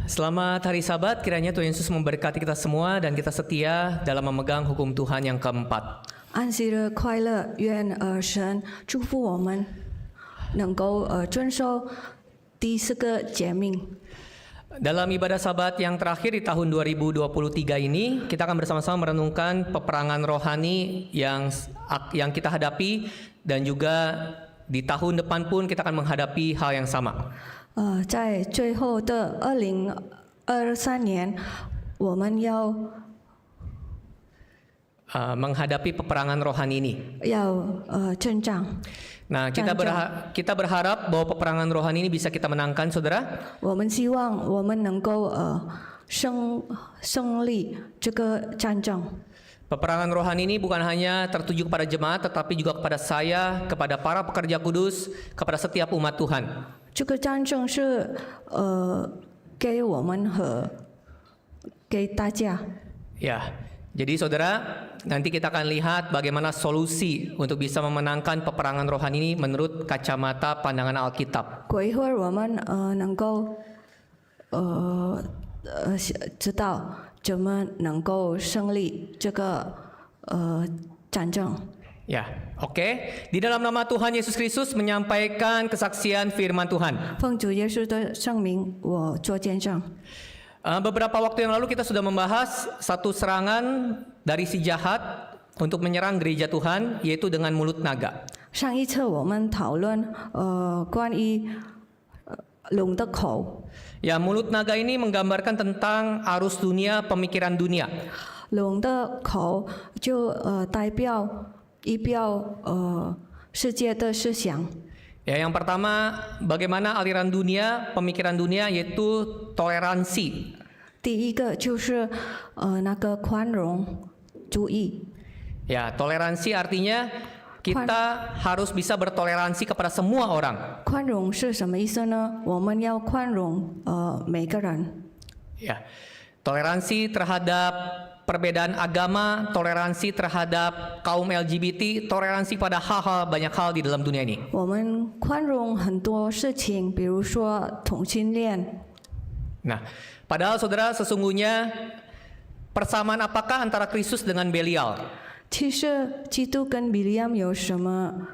Selamat Hari Sabat, kiranya Tuhan Yesus memberkati kita semua dan kita setia dalam memegang hukum Tuhan yang keempat. 安息日快乐，愿神祝福我们能够遵守第四个诫命。 Dalam ibadah Sabat yang terakhir di tahun 2023 ini, kita akan bersama-sama merenungkan peperangan rohani yang kita hadapi dan juga di tahun depan pun kita akan menghadapi hal yang sama. 在最后的2023年，我们要 menghadapi peperangan rohani ini. 阵仗。 Nah, kita berharap bahwa peperangan rohani ini bisa kita menangkan, saudara. 我们希望我们能够胜利这个战争。 Peperangan rohani ini bukan hanya tertuju kepada jemaat, tetapi juga kepada saya, kepada para pekerja kudus, kepada setiap umat Tuhan. 这个战争是给我们和给大家。 Ya, jadi saudara, nanti kita akan lihat bagaimana solusi untuk bisa memenangkan peperangan rohani ini menurut kacamata pandangan Alkitab. 过一会儿我们能够知道怎么能够胜利这个战争。 Ya, oke. Di dalam nama Tuhan Yesus Kristus menyampaikan kesaksian firman Tuhan. 奉主耶稣的圣名，我做见证。 Beberapa waktu yang lalu kita sudah membahas satu serangan dari si jahat untuk menyerang gereja Tuhan, yaitu dengan mulut naga. 上一次我们讨论关于龙的口。 Ya, mulut naga ini menggambarkan tentang arus dunia, pemikiran dunia. 龙的口就代表世界的思想。 Ya, yang pertama, bagaimana aliran dunia, pemikiran dunia, yaitu toleransi. 第一个就是那个宽容主义。 Ya, toleransi artinya kita harus bisa bertoleransi kepada semua orang. 宽容是什么意思呢？我们要宽容每个人。 Ya, toleransi terhadap perbedaan agama, toleransi terhadap kaum LGBT, toleransi pada banyak hal di dalam dunia ini. 我们宽容很多事情，比如说同性恋。 Nah, padahal saudara sesungguhnya persamaan apakah antara Kristus dengan Belial? 其实基督跟比利亚有什么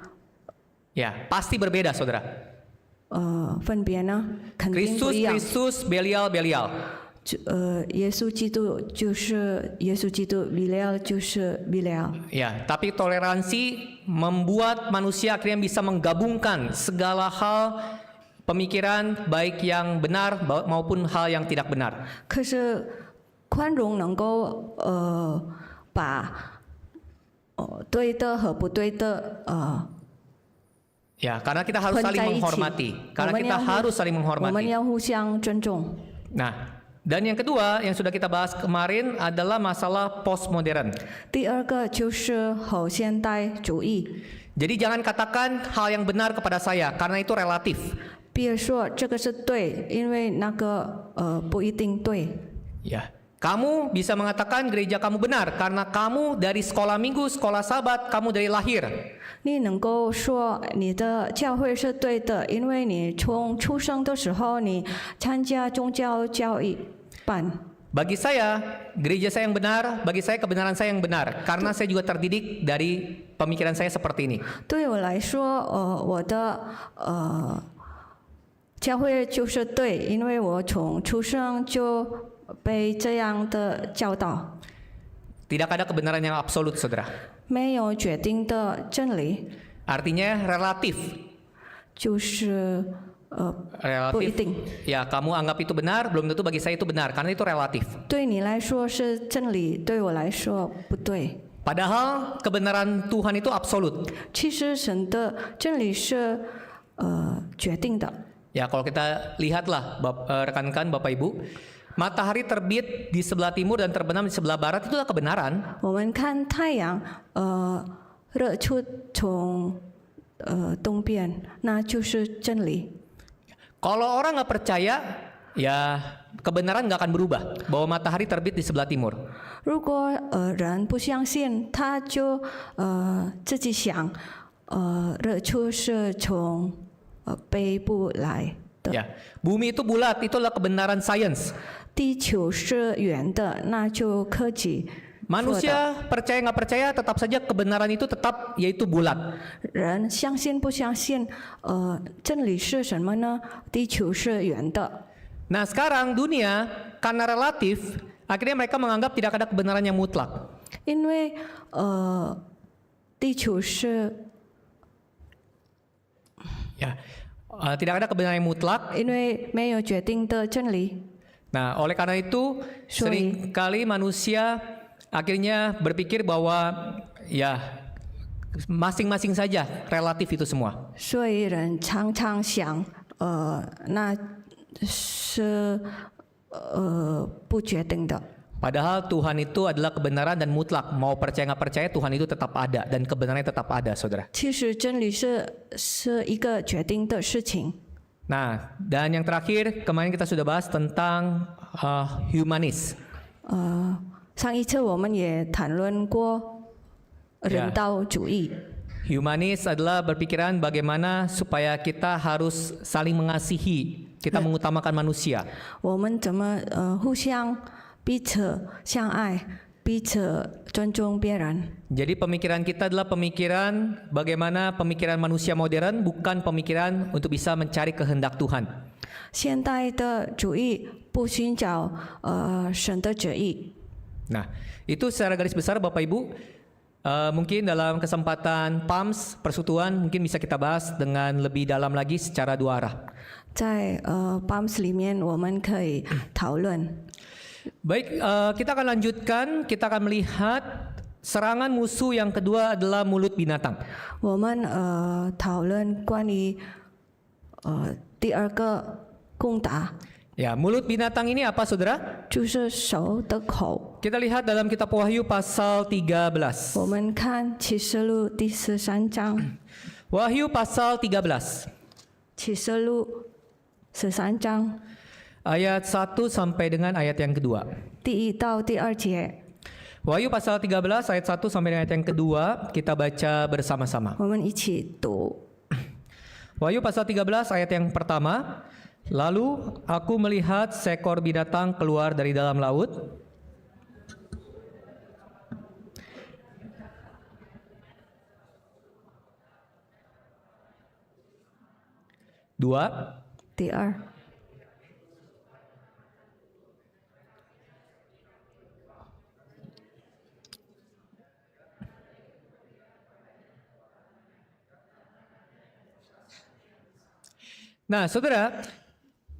Ya, pasti berbeda, saudara. 分别呢？肯定不一样。 Kristus, Belial. 耶稣基督就是耶稣基督，比利亚就是比利亚。 Ya, tapi toleransi membuat manusia akhirnya bisa menggabungkan segala hal pemikiran baik yang benar maupun hal yang tidak benar. 可是宽容能够把对的和不对的Ya, karena kita harus 混 saling 在一起。 menghormati. Karena 我们 kita 要 harus saling 我们 menghormati. 要互相尊重。 Nah, dan yang kedua yang sudah kita bahas kemarin adalah masalah postmodern. 第二个就是后现代主义。 Jadi jangan katakan hal yang benar kepada saya karena itu relatif. 别说这个是对，因为那个不一定对。 Ya, kamu bisa mengatakan gereja kamu benar karena kamu dari sekolah minggu, sekolah sabat, kamu dari lahir. 你能够说你的教会是对的，因为你从出生的时候你参加宗教教育班。 Bagi saya, gereja saya yang benar, bagi saya kebenaran saya yang benar karena saya juga terdidik dari pemikiran saya seperti ini. 对我来说，我的教会就是对，因为我从出生就被这样的教导。 Tidak ada kebenaran yang absolut, saudara. 没有决定的真理， Artinya relatif. 就是不一 Relatif. 定。 Ya, kamu anggap itu benar, belum tentu bagi saya itu benar karena itu relatif. 对你来说是真理，对我来说不对。 Padahal kebenaran Tuhan itu absolut. 其实神的真理是决定的。 Ya, kalau kita lihatlah rekan-rekan Bapak Ibu, matahari terbit di sebelah timur dan terbenam di sebelah barat itulah kebenaran. 我们看太阳，日出从东边，那就是真理。 Kalau orang nggak percaya, ya kebenaran nggak akan berubah bahwa matahari terbit di sebelah timur. 如果人不相信，他就自己想，日出是从北部来。Ya, bumi itu bulat, itulah kebenaran sains. 地球是圆的，那就科技说的。 Manusia percaya nggak percaya, tetap saja kebenaran itu tetap yaitu bulat. 人相信不相信，真理是什么呢？地球是圆的。 Nah sekarang dunia karena relatif, akhirnya mereka menganggap tidak ada kebenaran yang mutlak. 因为地球是 Ya, tidak ada kebenaran yang mutlak. 因为没有决定的真理， Nah oleh karena itu seringkali manusia akhirnya berpikir bahwa ya masing-masing saja relatif itu semua. 所以人常常想，那是不决定的。 Padahal Tuhan itu adalah kebenaran dan mutlak. Mau percaya nggak percaya, Tuhan itu tetap ada dan kebenarannya tetap ada, saudara. 其实真理是一个决定的事情。 Nah, dan yang terakhir kemarin kita sudah bahas tentang humanis. 上一次我们也谈论过人道主义。 Humanis adalah berpikiran bagaimana supaya kita harus saling mengasihi, kita mengutamakan manusia. 我们怎么互相彼此相爱，彼此尊重别人。 Jadi pemikiran kita adalah pemikiran bagaimana pemikiran manusia modern, bukan pemikiran untuk bisa mencari kehendak Tuhan. 现代的主义不寻找神的旨意。 Nah, itu secara garis besar Bapak Ibu. Mungkin dalam kesempatan PAMS Persekutuan mungkin bisa kita bahas dengan lebih dalam lagi secara dua arah. 在BAMS 里面，我们可以讨论。 Baik, kita akan lanjutkan. Kita akan melihat serangan musuh yang kedua adalah mulut binatang. 我们讨论关于第二个攻打， Ya, mulut binatang ini apa, saudara? 就是手的口。 Kita lihat dalam kitab Wahyu pasal 13. 我们看启示录第13章， Wahyu pasal 13. 启示录13章 Ayat 1 sampai dengan ayat yang kedua. 第1到第2节， Wahyu pasal 13 ayat 1 sampai dengan ayat yang kedua, kita baca bersama-sama. 我们一起读。 Wahyu pasal 13 ayat yang pertama. Lalu aku melihat seekor binatang keluar dari dalam laut. Dua. 第2， Nah, saudara,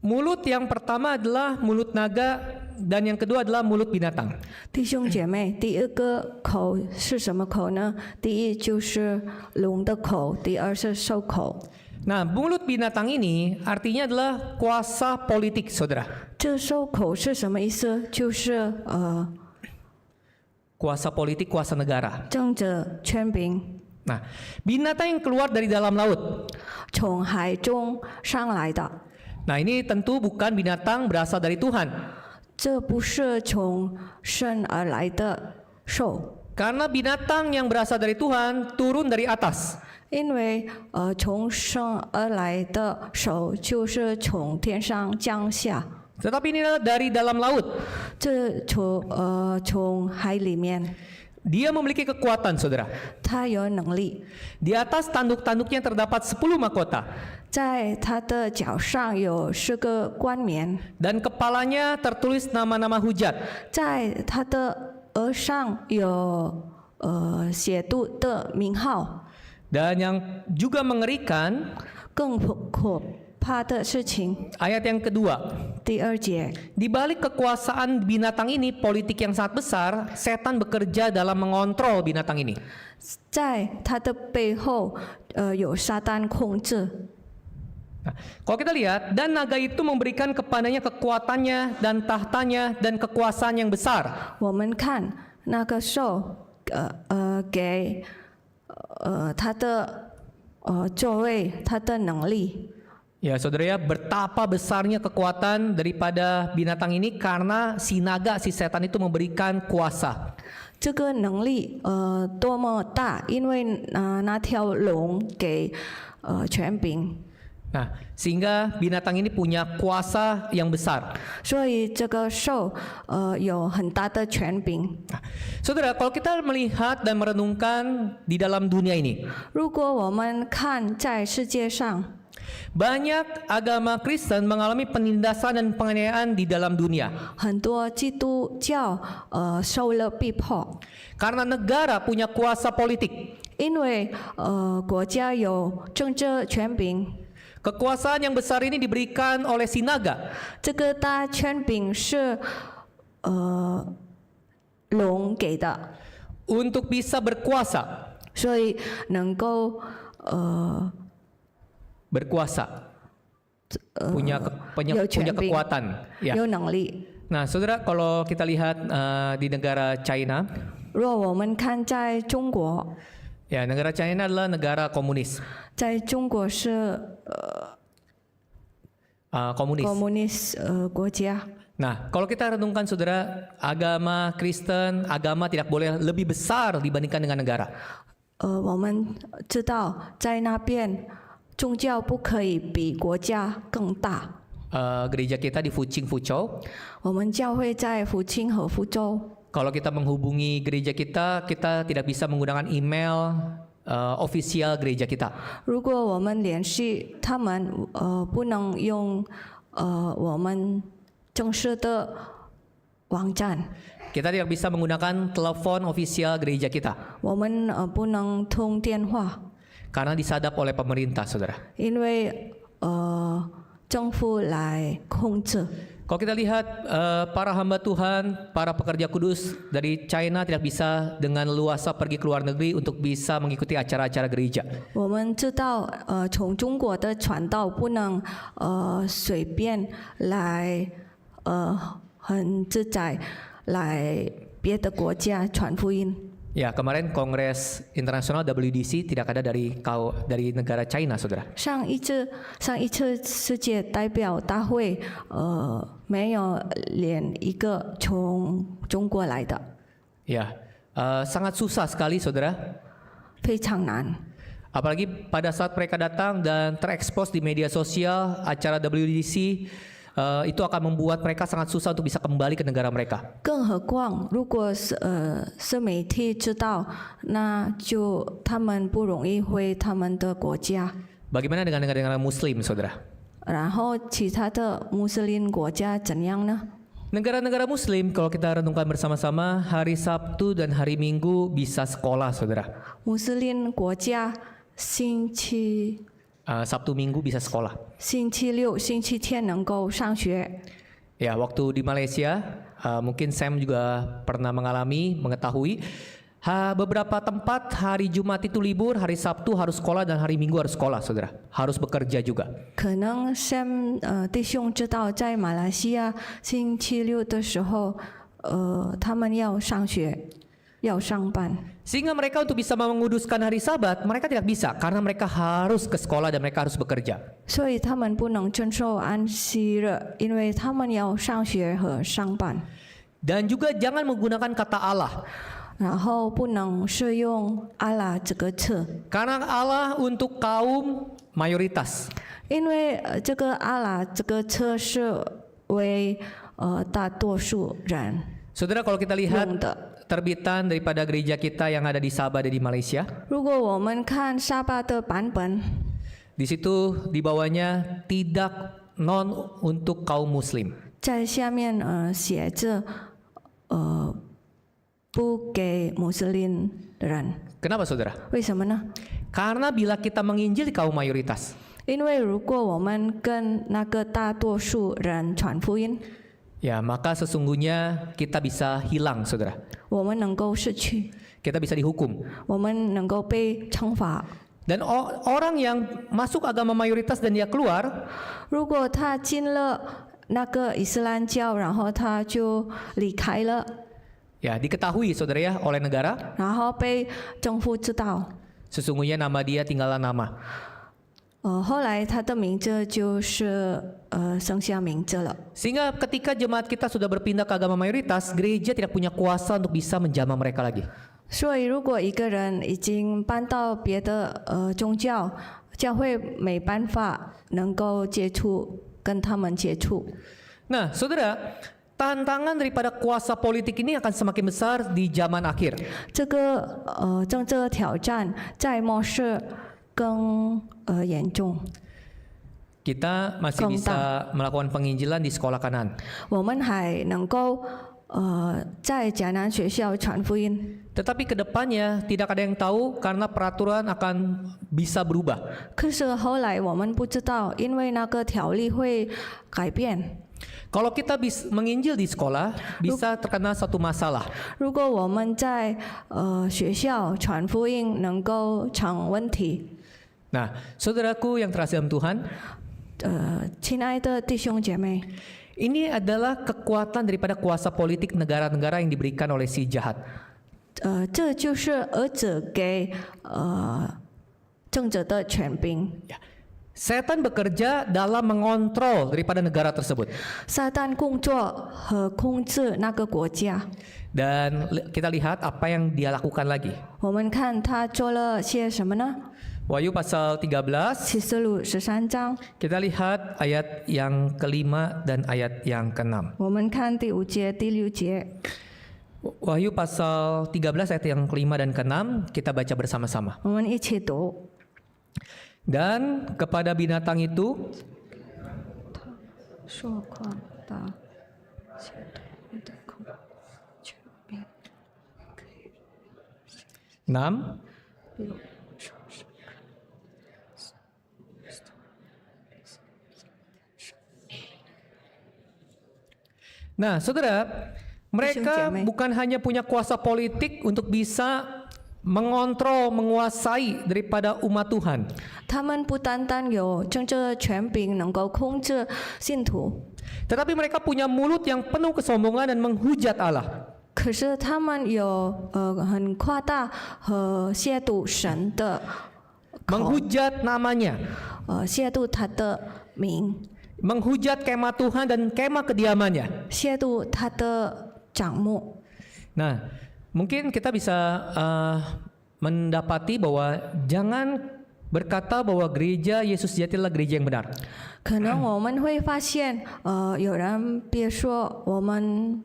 mulut yang pertama adalah mulut naga dan yang kedua adalah mulut binatang. 弟兄姐妹，第一个口是什么口呢？第一就是龙的口，第二是兽口。 Nah, mulut binatang ini artinya adalah kuasa politik, saudara. 这兽口是什么意思？就是Kuasa politik, kuasa negara. 政治权柄， Nah, binatang yang keluar dari dalam laut. 从海中上来的。 Nah, ini tentu bukan binatang berasal dari Tuhan. 这不是从神而来的兽， Karena binatang yang berasal dari Tuhan turun dari atas. 因为从神而来的手就是从天上降下， Tetapi ini adalah dari dalam laut. 这从海里面， Dia memiliki kekuatan, saudara. 它有能力， Di atas tanduk-tanduknya terdapat 10 mahkota. 在它的脚上有10个冠冕， Dan kepalanya tertulis nama-nama hujat. 在它的额上有写度的名号。 Dan yang juga mengerikan, 更可怕的事情， ayat yang kedua. 第2节， Di balik kekuasaan binatang ini, politik yang sangat besar, setan bekerja dalam mengontrol binatang ini. 在它的背后有撒旦控制。 Nah, kalau kita lihat, dan naga itu memberikan kepadanya kekuatannya dan tahtanya dan kekuasaan yang besar. 我们看那个兽，给他的座位，他的能力。 Ya saudara ya, betapa besarnya kekuatan daripada binatang ini karena si naga, si setan itu memberikan kuasa. 这个能力多么大，因为那条龙给权柄。Nah, sehingga binatang ini punya kuasa yang besar. 所以这个兽有很大的权柄。 Nah, saudara, kalau kita melihat dan merenungkan di dalam dunia ini, 如果我们看在世界上， banyak agama Kristen mengalami penindasan dan penganiayaan di dalam dunia 很多基督教受了逼迫， karena negara punya kuasa politik. 因为国家有政治权柄。 Kekuasaan yang besar ini diberikan oleh sinaga 这个大权柄是龙给的， untuk bisa berkuasa, 所以能够berkuasa, punya有权柄 kekuatan. Ya. 有能力。 Nah, saudara, kalau kita lihat di negara China, 若我们看在中国， ya negara China adalah negara komunis. 在中国是 Komunis. communist 国家。 Nah, kalau kita renungkan saudara, agama Kristen, agama tidak boleh lebih besar dibandingkan dengan negara. 我们知道在那边宗教不可以比国家更大。 Gereja kita di Fuqing Fuzhou. 我们教会在福清和福州。 Kalau kita menghubungi gereja kita, kita tidak bisa menggunakan email official gereja kita. 如果我们联系他们，不能用我们正式的网站， Kita tidak bisa menggunakan telepon official gereja kita 我们不能通电话， karena disadap oleh pemerintah, saudara. 因为政府来控制。 Kalau kita lihat para hamba Tuhan, para pekerja kudus dari China tidak bisa dengan luasa pergi ke luar negeri untuk bisa mengikuti acara-acara gereja. 我们知道，从中国的传道不能随便来很自在来别的国家传福音。 Ya, kemarin Kongres Internasional WDC tidak ada dari negara China, saudara. 上一次世界代表大会，没有连一个从中国来的， Ya, sangat susah sekali, saudara. 非常难。 Apalagi pada saat mereka datang dan terekspos di media sosial acara WDC, itu akan membuat mereka sangat susah untuk bisa kembali ke negara mereka. 更何况，如果是媒体知道，那就他们不容易回他们的国家。 Bagaimana dengan negara-negara Muslim, saudara? 然后其他的穆斯林国家怎样呢？ Negara-negara Muslim, kalau kita renungkan bersama-sama, hari Sabtu dan hari Minggu bisa sekolah, saudara. 穆斯林国家星期 Sabtu Minggu bisa sekolah. 星期六、星期天能够上学。 Ya, waktu di Malaysia, mungkin Sam juga pernah mengetahui, beberapa tempat hari Jumat itu libur, hari Sabtu harus sekolah dan hari Minggu harus sekolah, saudara. Harus bekerja juga. 可能 Sam 弟兄知道，在马来西亚星期六的时候，他们要上学，要上班。 Sehingga mereka untuk bisa menguduskan hari Sabat, mereka tidak bisa karena mereka harus ke sekolah dan mereka harus bekerja. 所以他们不能遵守安息日，因为他们要上学和上班。 Dan juga jangan menggunakan kata Allah. 然后不能是用阿拉这个词， Karena Allah untuk kaum mayoritas. 因为这个阿拉这个词是为大多数人 Saudara, kalau kita lihat 用的。 terbitan daripada gereja kita yang ada di Sabah dan di Malaysia, 如果我们看沙巴的版本， di situ di bawahnya tidak non untuk kaum Muslim. 在下面写着不给穆斯林人， Kenapa, saudara? 为什么呢？ Karena bila kita menginjil kaum mayoritas, 因为如果我们跟那个大多数人传福音， ya maka sesungguhnya kita bisa hilang, saudara. 我们能够失去， Kita bisa dihukum. 我们能够被惩罚。 Dan orang yang masuk agama mayoritas dan dia keluar, 如果他进了那个伊斯兰教，然后他就离开了， ya diketahui, saudara ya, oleh negara, 然后被政府知道， sesungguhnya nama dia tinggallah nama. 后来他的名字就是剩下名字了。 Sehingga ketika jemaat kita sudah berpindah ke agama mayoritas, gereja tidak punya kuasa untuk bisa menjamah mereka lagi. 所以，如果一个人已经搬到别的宗教，教会没办法能够跟他们接触。 Nah, saudara, tantangan daripada kuasa politik ini akan semakin besar di zaman akhir. 这个政治挑战在末世更严重。 Kita masih bisa melakukan penginjilan di sekolah kanan. 我们还能够在迦南学校传福音， Tetapi kedepannya tidak ada yang tahu karena peraturan akan bisa berubah. 可是后来我们不知道，因为那个条例会改变。 Kalau kita bisa menginjil di sekolah, bisa terkena satu masalah. 如果我们在学校传福音能够成问题， Nah, saudaraku yang terkasih dalam Tuhan, 亲爱的弟兄姐妹， ini adalah kekuatan daripada kuasa politik negara-negara yang diberikan oleh si jahat. 这就是儿子给政者的权柄。 Setan bekerja dalam mengontrol daripada negara tersebut. 撒旦工作和控制那个国家。 Dan kita lihat apa yang dia lakukan lagi. 我们看他做了些什么呢？ Wahyu pasal 13, 启示录13章， kita lihat ayat yang kelima dan ayat yang keenam. 我们看第5节、第6节。 Wahyu pasal 13 ayat yang kelima dan keenam, kita baca bersama-sama. 我们一起读。 Dan kepada binatang itu 说扩大解读的空权柄， 6, 六 Nah, saudara, mereka Jamai. bukan hanya punya kuasa politik untuk bisa mengontrol, menguasai daripada umat Tuhan. 他们不单单有政治权柄能够控制信徒， Tetapi mereka punya mulut yang penuh kesombongan dan menghujat Allah. 可是他们有很夸大和亵渎神的， Menghujat namanya, 亵渎他的名， menghujat kemah Tuhan dan kemah kediamannya. 亵渎他的帐幕。 Nah, mungkin kita bisa mendapati bahwa jangan berkata bahwa gereja Yesus sejati adalah gereja yang benar. 可能我们会发现，有人别说我们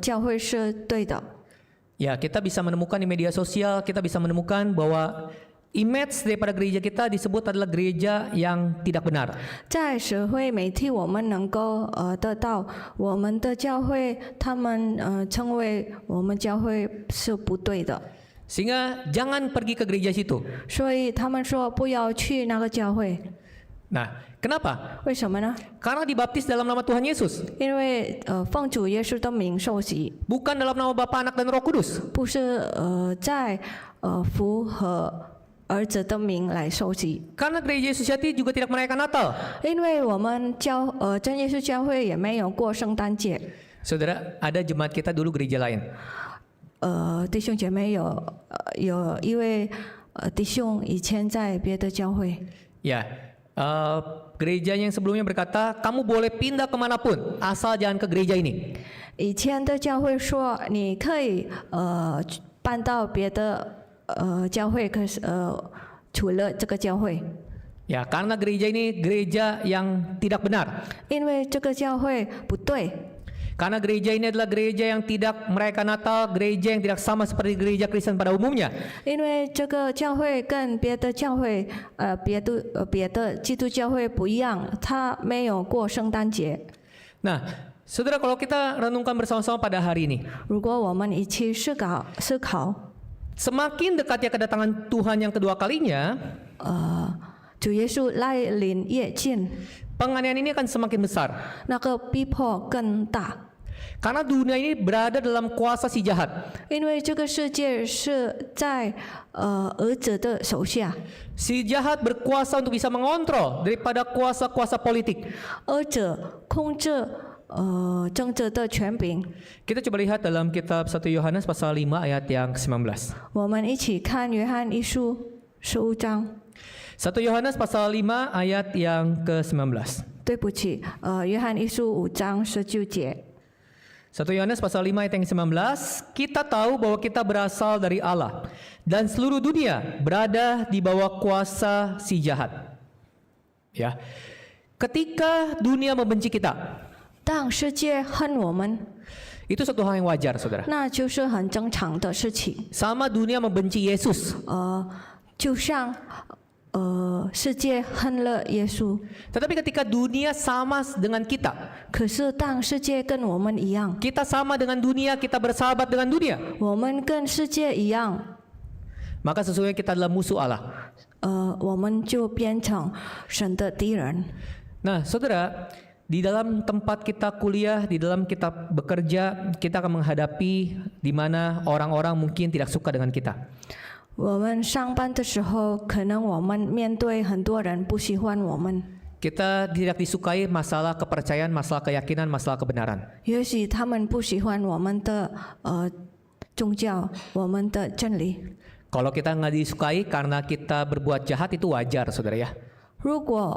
教会是对的。 Ya, kita bisa menemukan di media sosial, kita bisa menemukan bahwa image daripada gereja kita disebut adalah gereja yang tidak benar. 在社会媒体，我们能够得到我们的教会，他们称为我们教会是不对的， Sehingga jangan pergi ke gereja situ. 所以他们说不要去那个教会。 Nah, kenapa? 为什么呢？ Karena dibaptis dalam nama Tuhan Yesus, 因为奉主耶稣的名受洗， bukan dalam nama Bapa, Anak, dan Roh Kudus. 不是在父和儿子的名来受洗。 Karena gereja Yesus sejati juga tidak merayakan Natal. 因为我们真耶稣教会也没有过圣诞节。 Saudara, ada jemaat kita dulu gereja lain. 弟兄姐妹有一位弟兄以前在别的教会， Ya, gerejanya yang sebelumnya berkata, kamu boleh pindah kemanapun, asal jangan ke gereja ini. 以前的教会说你可以搬到别的教会，可是除了这个教会， Ya, karena gereja ini gereja yang tidak benar. 因为这个教会不对， Karena gereja ini adalah gereja yang tidak merayakan Natal, gereja yang tidak sama seperti gereja Kristen pada umumnya. 因为这个教会跟别的教会别的基督教会不一样，他没有过圣诞节。 Nah, saudara, kalau kita renungkan bersama-sama pada hari ini, 如果我们一起思考， semakin dekatnya kedatangan Tuhan yang kedua kalinya, 主耶稣来临越近， penganiayaan ini akan semakin besar. 那个逼迫更大。 Karena dunia ini berada dalam kuasa si jahat. 因为这个世界是在儿子的手下， Si jahat berkuasa untuk bisa mengontrol daripada kuasa-kuasa politik. 儿子控制政治的权柄。 Kita coba lihat dalam kitab 1 Yohanes pasal 5 ayat yang ke-19. 我们一起看约翰一书15章。 1 Yohanes pasal 5 ayat yang ke-19. 对不起，约翰一书5章19节。1 Yohanes pasal 5 ayat yang 19, kita tahu bahwa kita berasal dari Allah dan seluruh dunia berada di bawah kuasa si jahat. Ya. Ketika dunia membenci kita, 当世界恨我们， itu suatu hal yang wajar, saudara. 那就是很正常的事情。 Sama dunia membenci Yesus. 就像世界恨了耶稣， Tetapi ketika dunia sama dengan kita, 可是当世界跟我们一样， kita sama dengan dunia, kita bersahabat dengan dunia, 我们跟世界一样， maka sesungguhnya kita adalah musuh Allah. 我们就变成神的敌人。 Nah, saudara, di dalam tempat kita kuliah, di dalam kita bekerja, kita akan menghadapi di mana orang-orang mungkin tidak suka dengan kita. 我们上班的时候，可能我们面对很多人不喜欢我们， Kita tidak disukai masalah kepercayaan, masalah keyakinan, masalah kebenaran. 也许他们不喜欢我们的宗教，我们的真理。 Kalau kita nggak disukai karena kita berbuat jahat, itu wajar, saudara ya. 如果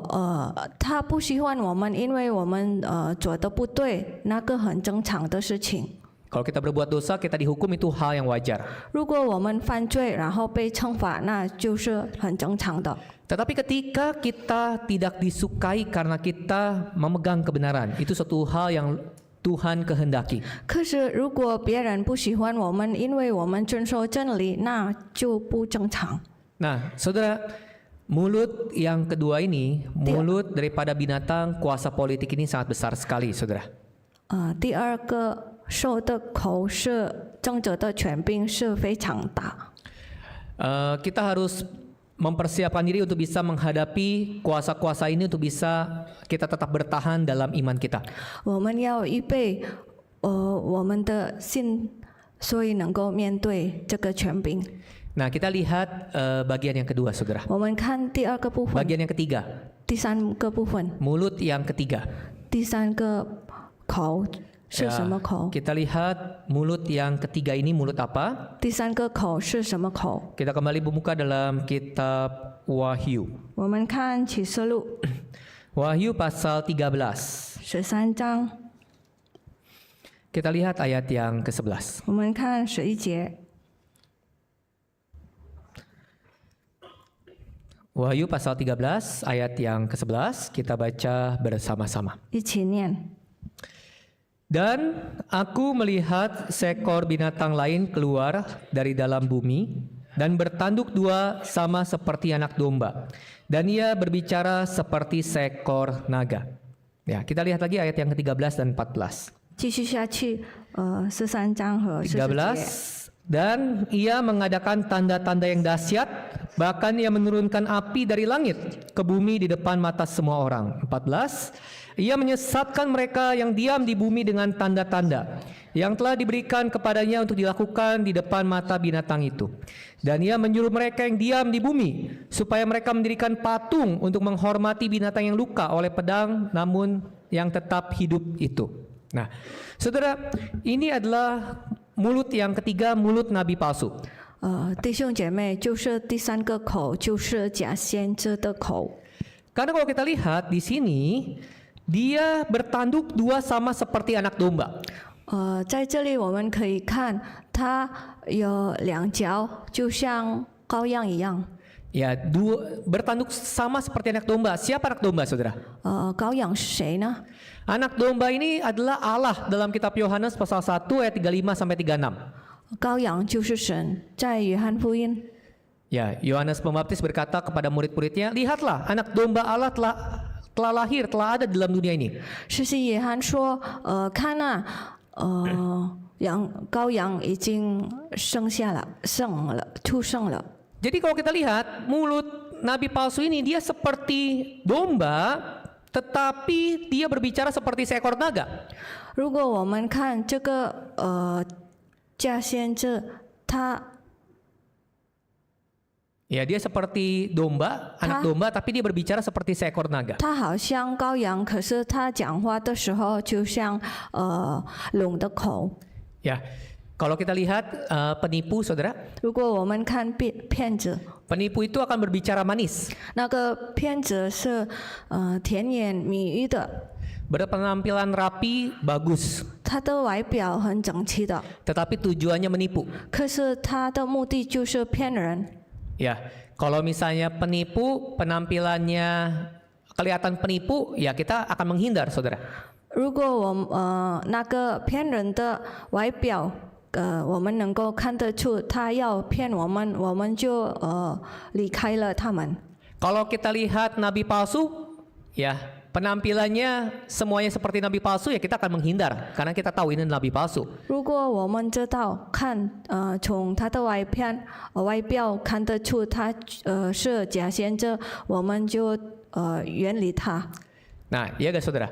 他不喜欢我们，因为我们做的不对，那个很正常的事情。 Kalau kita berbuat dosa, kita dihukum, itu hal yang wajar. 如果我们犯罪，然后被惩罚，那就是很正常的。 Tetapi ketika kita tidak disukai karena kita memegang kebenaran, itu suatu hal yang Tuhan kehendaki. 可是如果别人不喜欢我们，因为我们遵守真理，那就不正常。 Nah, saudara, mulut yang kedua ini, mulut daripada binatang, kuasa politik ini sangat besar sekali, saudara. 第二个兽的口是争者的权柄是非常大。 Kita harus mempersiapkan diri untuk bisa menghadapi kuasa-kuasa ini, untuk bisa kita tetap bertahan dalam iman kita. 我们要预备我们的心，所以能够面对这个权柄。 Nah, kita lihat bagian yang kedua, saudara. 我们看第二个部分， Bagian yang ketiga, 第三个部分， mulut yang ketiga. 第三个口是什么口？ Kita lihat mulut yang ketiga ini mulut apa? 第三个口是什么口？ Kita kembali membuka dalam kitab Wahyu. 我们看启示录 Wahyu pasal 13. 13章， Kita lihat ayat yang ke-11. 我们看11节。 Wahyu pasal 13 ayat yang ke-11 kita baca bersama-sama. 一起念。 Dan aku melihat seekor binatang lain keluar dari dalam bumi dan bertanduk dua sama seperti anak domba. Dan ia berbicara seperti seekor naga. Ya, kita lihat lagi ayat yang ke-13 dan 14. 继续下去，13章和40节。 13. Dan ia mengadakan tanda-tanda yang dahsyat, bahkan ia menurunkan api dari langit ke bumi di depan mata semua orang. 14. Ia menyesatkan mereka yang diam di bumi dengan tanda-tanda yang telah diberikan kepadanya untuk dilakukan di depan mata binatang itu. Dan ia menyuruh mereka yang diam di bumi supaya mereka mendirikan patung untuk menghormati binatang yang luka oleh pedang namun yang tetap hidup itu. Nah, saudara, ini adalah mulut yang ketiga, mulut nabi palsu. 弟兄姐妹，就是第三个口，就是假先知的口。 Karena kalau kita lihat di sini, dia bertanduk dua sama seperti anak domba. 在这里我们可以看，它有两脚，就像羔羊一样。 Ya, bertanduk sama seperti anak domba. Siapa anak domba, saudara? 羔羊是谁呢？ Anak domba ini adalah Allah dalam kitab Yohanes pasal 1 ayat 35 sampai 36. 羔羊就是神，在约翰福音。 Ya, Yohanes Pembaptis berkata kepada murid-muridnya, lihatlah anak domba Allah telah lahir, telah ada dalam dunia ini. 施洗约翰说：“看啊，羔羊已经生了，出生了。” Jadi kalau kita lihat mulut nabi palsu ini dia seperti domba, tetapi dia berbicara seperti seekor naga. 如果我们看这个假先知，Ya, dia seperti domba, anak domba, tapi dia berbicara seperti seekor naga. 他好像羔羊，可是他讲话的时候就像龙的口。 Ya, kalau kita lihat penipu, saudara, 如果我们看骗子， penipu itu akan berbicara manis. 那个骗子是甜言蜜语的。berpenampilan rapi, bagus, 他的外表很整齐的， tetapi tujuannya menipu. 可是他的目的就是骗人。 Ya, kalau misalnya penipu penampilannya kelihatan penipu, ya kita akan menghindar, saudara. 如果那个骗人的外表，我们能够看得出他要骗我们，我们就离开了他们。 Kalau kita lihat nabi palsu, ya penampilannya semuanya seperti nabi palsu, ya kita akan menghindar karena kita tahu ini nabi palsu. 如果我们知道从他的外表看得出他是假先知，我们就远离他。 Nah, iya gak saudara?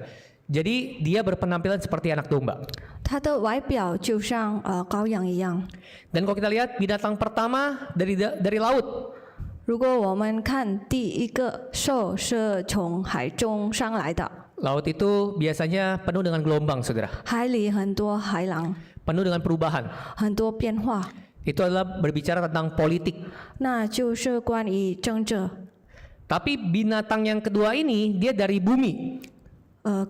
Jadi dia berpenampilan seperti anak domba. 他的外表就像羔羊一样。 Dan kalau kita lihat binatang pertama dari laut, 如果我们看第一个兽是从海中上来的， laut itu biasanya penuh dengan gelombang, saudara. 海里很多海浪， Penuh dengan perubahan. 很多变化， Itu adalah berbicara tentang politik. 那就是关于政治。 Tapi binatang yang kedua ini dia dari bumi.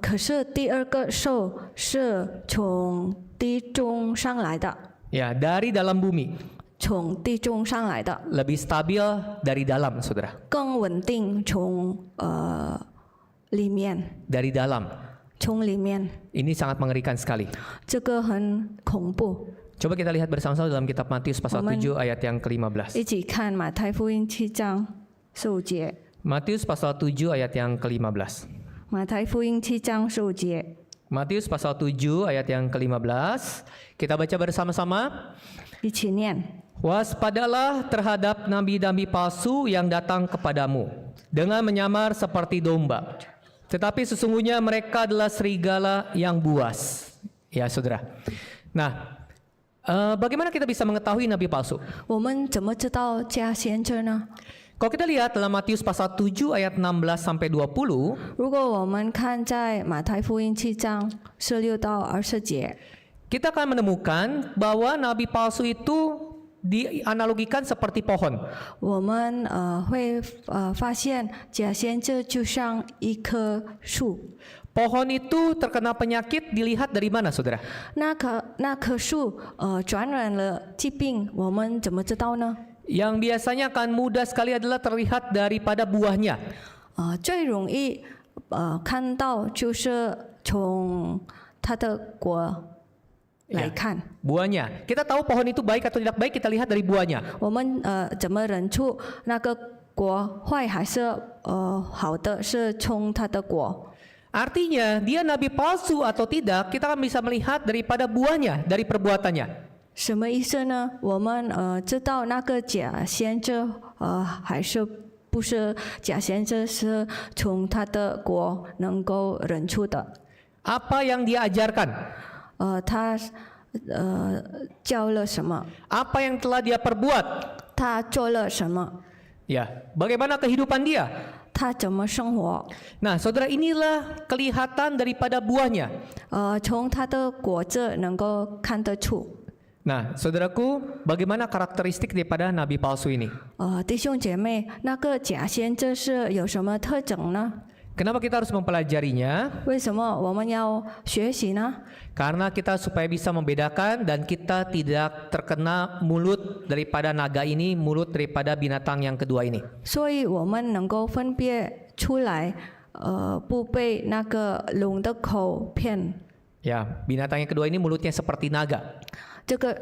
可是第二个兽是从地中上来的， Ya, dari dalam bumi. 从地中上来的， Lebih stabil dari dalam, saudara. 更稳定从里面， Dari dalam. 从里面， Ini sangat mengerikan sekali. 这个很恐怖。 Coba kita lihat bersama-sama dalam kitab Matius pasal 7 ayat yang ke-15. 一起看马太福音7章15节， Matius pasal 7 ayat yang ke-15. 马太福音7章15节。 Matius pasal 7 ayat yang ke-15. Kita baca bersama-sama. 一起念。 Waspadalah terhadap nabi-nabi palsu yang datang kepadamu dengan menyamar seperti domba. Tetapi sesungguhnya mereka adalah serigala yang buas. Ya, saudara. Nah, bagaimana kita bisa mengetahui nabi palsu? 我们怎么知道假先知呢？ Kalau kita lihat dalam Matius pasal 7 ayat 16 sampai 20, 如果我们看在马太福音7章16到20节， kita akan menemukan bahwa nabi palsu itu dianalogikan seperti pohon. 我们会发现假先知就像一棵树。 Pohon itu terkena penyakit dilihat dari mana, saudara? 那棵树传染了疾病，我们怎么知道呢？ Yang biasanya akan mudah sekali adalah terlihat daripada buahnya. 最容易看到就是从它的果来看。 Buahnya. Kita tahu pohon itu baik atau tidak baik, kita lihat dari buahnya. 我们怎么认出那个果坏还是好的？是从它的果。 Artinya dia nabi palsu atau tidak, kita akan bisa melihat daripada buahnya, dari perbuatannya. 什么意思呢？我们知道那个假先知还是不是假先知，是从他的果能够认出的。 Apa yang dia ajarkan? 他教了什么？ Apa yang telah dia perbuat? 他做了什么？ Ya, bagaimana kehidupan dia? 他怎么生活？ Nah, saudara, inilah kelihatan daripada buahnya. 从他的果子能够看得出。 Nah, saudaraku, bagaimana karakteristik daripada nabi palsu ini? 弟兄姐妹，那个假先知是有什么特征呢？ Kenapa kita harus mempelajarinya? 为什么我们要学习呢？ Karena kita supaya bisa membedakan dan kita tidak terkena mulut daripada naga ini, mulut daripada binatang yang kedua ini. 所以我们能够分别出来，不被那个龙的口骗。 Ya, binatang yang kedua ini mulutnya seperti naga. 这个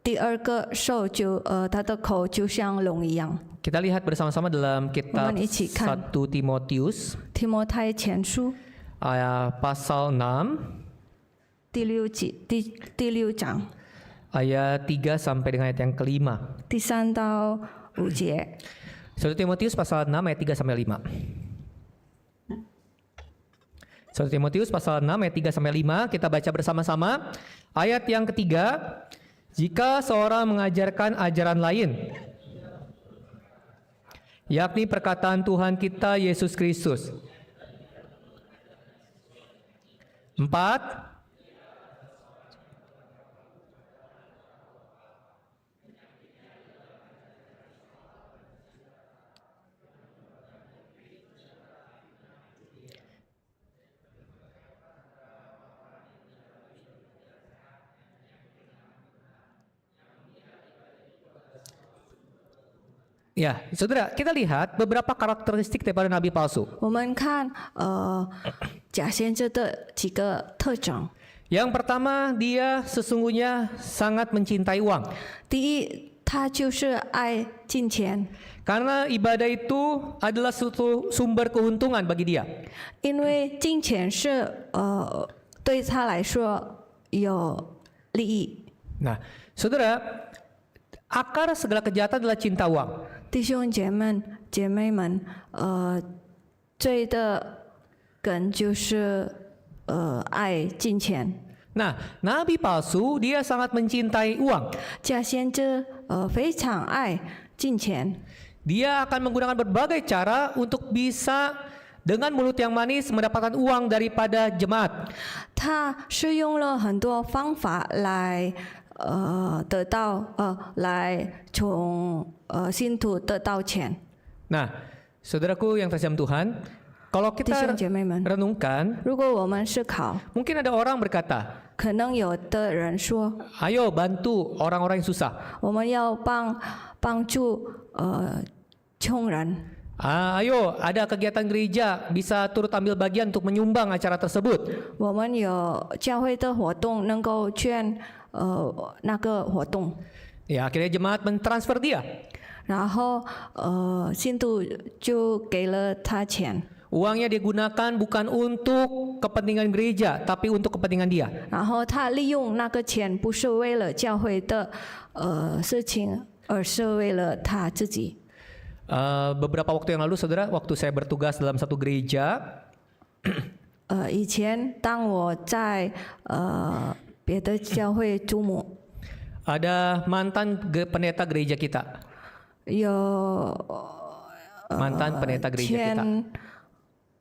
第二个兽就它的口就像龙一样。 Kita lihat bersama-sama dalam kitab 我们一起看。 1 Timotius 提摩太前书 pasal 6第六章 ayat 3 sampai dengan ayat yang ke-5. 第3到5节。 1 Timotius pasal 6 ayat 3 sampai 5. 1 Timotius pasal 6 ayat 3 sampai 5, kita baca bersama-sama. Ayat yang ketiga, jika seorang mengajarkan ajaran lain, yakni perkataan Tuhan kita Yesus Kristus. 4, Ya, saudara, kita lihat beberapa karakteristik daripada nabi palsu. 我们看假先知的几个特征。 Yang pertama, dia sesungguhnya sangat mencintai uang. 第一，他就是爱金钱， Karena ibadah itu adalah suatu sumber keuntungan bagi dia. 因为金钱是对他来说有利益。 Nah, saudara, akar segala kejahatan adalah cinta uang. 弟兄姐妹们，罪的根就是爱金钱。 Nah, nabi palsu dia sangat mencintai uang. 假先知非常爱金钱， Dia akan menggunakan berbagai cara untuk bisa dengan mulut yang manis mendapatkan uang daripada jemaat. 他是用了很多方法来得到来从信徒得到钱。 Nah, saudaraku yang terkasih Tuhan, kalau 弟 kita 兄姐妹们， renungkan, 如果我们思考， mungkin ada orang berkata, 可能有的人说， ayo bantu orang-orang yang susah. 我们要帮助穷人。 Ayo ada kegiatan gereja bisa turut ambil bagian untuk menyumbang acara tersebut. 我们有教会的活动，能够捐那个活动， Ya, akhirnya jemaat mentransfer dia. 然后信徒就给了他钱， Uangnya digunakan bukan untuk kepentingan gereja, tapi untuk kepentingan dia. 然后他利用那个钱不是为了教会的事情，而是为了他自己。 Beberapa waktu yang lalu, saudara, waktu saya bertugas dalam satu gereja, 以前当我在别的教会主母， ada mantan pendeta gereja kita. 有 Mantan pendeta gereja kita. 前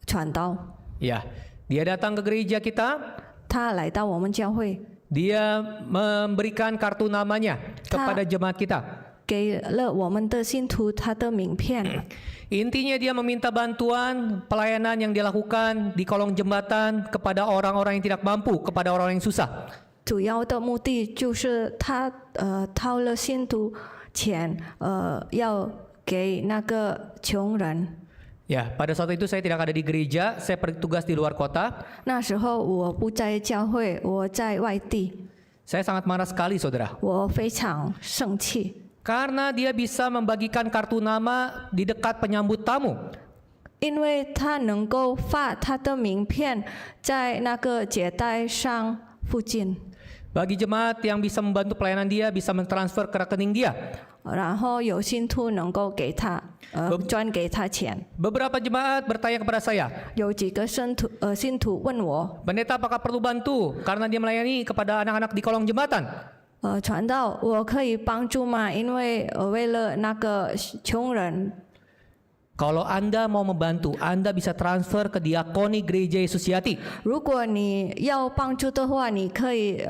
传道， Ya, dia datang ke gereja kita, 他来到我们教会， dia memberikan kartu namanya kepada jemaat kita. 给了我们的信徒他的名片。 Intinya dia meminta bantuan pelayanan yang dilakukan di kolong jembatan kepada orang-orang yang tidak mampu, kepada orang yang susah. 主要的目的就是他掏了信徒钱，要给那个穷人。 Ya, pada saat itu saya tidak ada di gereja, saya bertugas di luar kota. 那时候我不在教会，我在外地， Saya sangat marah sekali, saudara. 我非常生气， Karena dia bisa membagikan kartu nama di dekat penyambut tamu. 因为他能够发他的名片在那个接待上附近， Bagi jemaat yang bisa membantu pelayanan dia, bisa mentransfer ke rekening dia. 然后有信徒能够给他转给他钱。 Beberapa jemaat bertanya kepada saya, 有几个信徒问我， pendeta apakah perlu bantu karena dia melayani kepada anak-anak di kolong jembatan? 传道，我可以帮助吗？因为为了那个穷人。 Kalau Anda mau membantu, Anda bisa transfer ke diakoni gereja Yesus Yati. 如果你要帮助的话，你可以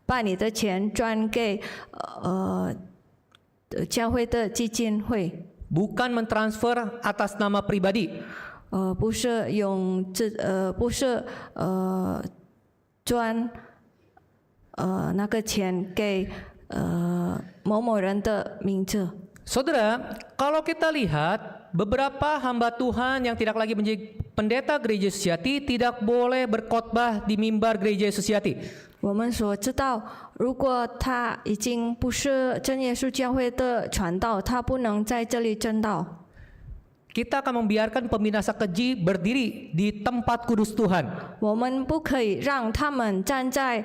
把你的钱转给教会的基金会， Bukan mentransfer atas nama pribadi. 不是用不是转那个钱给某某人的名字。 Saudara, kalau kita lihat beberapa hamba Tuhan yang tidak lagi menjadi pendeta gereja Yesus Yati tidak boleh berkhotbah di mimbar gereja Yesus Yati. 我们所知道，如果他已经不是真耶稣教会的传道，他不能在这里证道。 Kita akan membiarkan pembinasa keji berdiri di tempat kudus Tuhan. 我们不可以让他们站在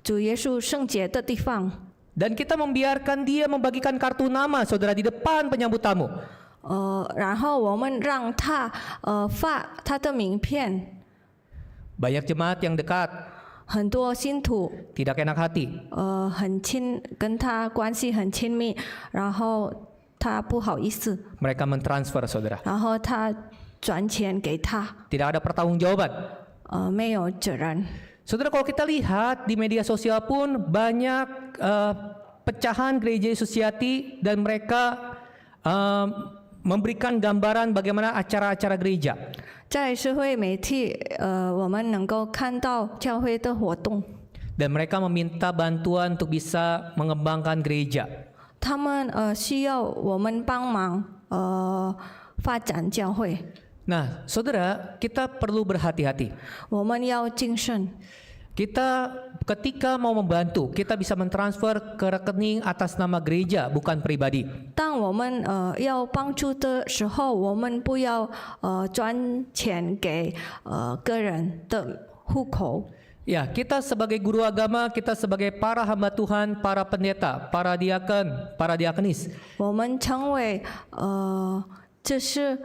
主耶稣圣洁的地方。 Dan kita membiarkan dia membagikan kartu nama, saudara, di depan penyambut tamu. 然后我们让他发他的名片。 Banyak jemaat yang dekat, 很多信徒 tidak enak hati. 跟他关系很亲密，然后他不好意思， Mereka mentransfer, saudara. 然后他转钱给他， Tidak ada pertanggungjawaban. 没有责任。 Saudara, kalau kita lihat di media sosial pun banyak pecahan gereja Yesus Yati dan mereka memberikan gambaran bagaimana acara-acara gereja. 在社会媒体，我们能够看到教会的活动， Dan mereka meminta bantuan untuk bisa mengembangkan gereja. 他们需要我们帮忙发展教会， Nah, saudara, kita perlu berhati-hati. 我们要谨慎。 Kita ketika mau membantu, kita bisa mentransfer ke rekening atas nama gereja, bukan pribadi. 当我们要帮助的时候，我们不要转钱给个人的户口。 Ya, kita sebagai guru agama, kita sebagai para hamba Tuhan, para pendeta, para diaken, para diakenis. 我们成为这是